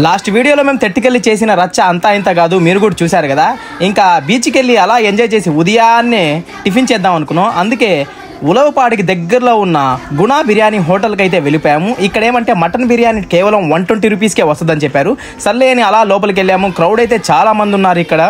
Last వీడియోలో మేము తెట్టుకెళ్ళి చేసిన రచ్చ అంతా ఇంత కాదు, మీరు కూడా చూశారు కదా. ఇంకా బీచ్కి వెళ్ళి అలా ఎంజాయ్ చేసి ఉదయాన్నే టిఫిన్ చేద్దాం అనుకున్నాం. అందుకే ఉలవపాడికి దగ్గరలో ఉన్న గుణా బిర్యానీ హోటల్కి అయితే వెళ్ళిపోయాము. ఇక్కడ ఏమంటే మటన్ బిర్యానీ కేవలం 120 రూపీస్కే వస్తుందని చెప్పారు. సర్లే అని అలా లోపలికి వెళ్ళాము. క్రౌడ్ అయితే చాలా మంది ఉన్నారు ఇక్కడ.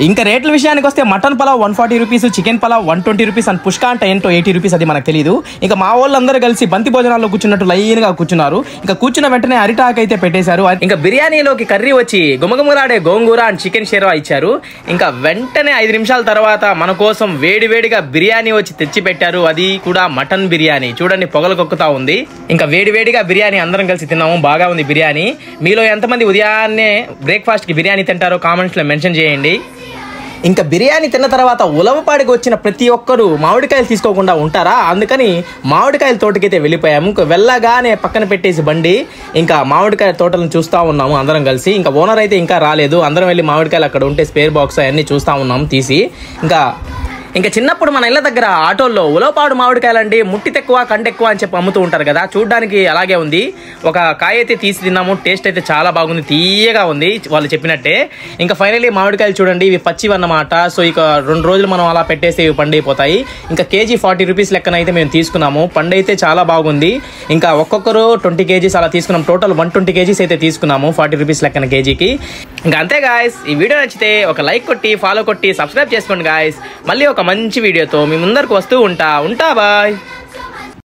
ఇంకా రేట్ల విషయానికి వస్తే mutton pulao 140 rupees, chicken pulao 120 rupees and పుష్క అంటే ఏంటో 80 రూపీస్, అది మనకు తెలియదు. ఇంకా మా వాళ్ళందరూ కలిసి బంతి భోజనాల్లో కూర్చున్నట్టు లైన్గా కూర్చున్నారు. ఇంకా కూర్చున్న వెంటనే అరిటాక్ అయితే పెట్టేశారు. ఇంకా బిర్యానీలోకి కర్రీ వచ్చి గుమగుమలాడే గోంగూర అండ్ చికెన్ షేర్వా ఇచ్చారు. ఇంకా వెంటనే 5 నిమిషాల తర్వాత మన కోసం వేడివేడిగా బిర్యానీ వచ్చి తెచ్చి పెట్టారు. అది కూడా మటన్ బిర్యానీ. చూడండి పొగలు కొక్కుతా ఉంది. ఇంకా వేడివేడిగా బిర్యానీ అందరం కలిసి తిన్నాము. బాగా ఉంది బిర్యానీ. మీలో ఎంతమంది ఉదయాన్నే బ్రేక్ఫాస్ట్కి బిర్యానీ తింటారో కామెంట్స్లో మెన్షన్ చేయండి. ఇంకా బిర్యానీ తిన్న తర్వాత ఉలవపాడికి వచ్చిన ప్రతి ఒక్కరు మామిడికాయలు తీసుకోకుండా ఉంటారా, అందుకని మామిడికాయల తోటకైతే వెళ్ళిపోయాము. వెళ్ళగానే పక్కన పెట్టేసి బండి ఇంకా మామిడికాయ తోటలను చూస్తూ ఉన్నాము అందరం కలిసి. ఇంకా ఓనర్ అయితే ఇంకా రాలేదు. అందరం వెళ్ళి మామిడికాయలు అక్కడ ఉంటే స్పేర్ బాక్స్ అవన్నీ చూస్తూ ఉన్నాము తీసి. ఇంకా చిన్నప్పుడు మన ఇళ్ళ దగ్గర ఆటోల్లో ఉలవపాడు మామిడికాయలండి ముట్టి ఎక్కువ కంట ఎక్కువ అని చెప్పి అమ్ముతూ ఉంటారు కదా, చూడడానికి అలాగే ఉంది. ఒక కాయ అయితే తీసి తిన్నాము. టేస్ట్ అయితే చాలా బాగుంది, తీయగా ఉంది వాళ్ళు చెప్పినట్టే. ఇంకా ఫైనల్లీ మామిడికాయలు చూడండి, ఇవి పచ్చివి అన్నమాట. సో ఇక 2 రోజులు మనం అలా పెట్టేసి ఇవి పండైపోతాయి. ఇంకా కేజీ 40 రూపీస్ లెక్కన అయితే మేము తీసుకున్నాము. పండు అయితే చాలా బాగుంది. ఇంకా ఒక్కొక్కరు 20 కేజీస్ అలా తీసుకున్నాం. టోటల్ 120 కేజీస్ అయితే తీసుకున్నాము 40 రూపీస్ లెక్కన కేజీకి. ఇంకా అంతే గాయస్, ఈ వీడియో నచ్చితే ఒక లైక్ కొట్టి ఫాలో కొట్టి సబ్స్క్రైబ్ చేసుకోండి గాయస్. మళ్ళీ ఒక మంచి వీడియోతో మీ ముందరకు వస్తూ ఉంటా బాయ్.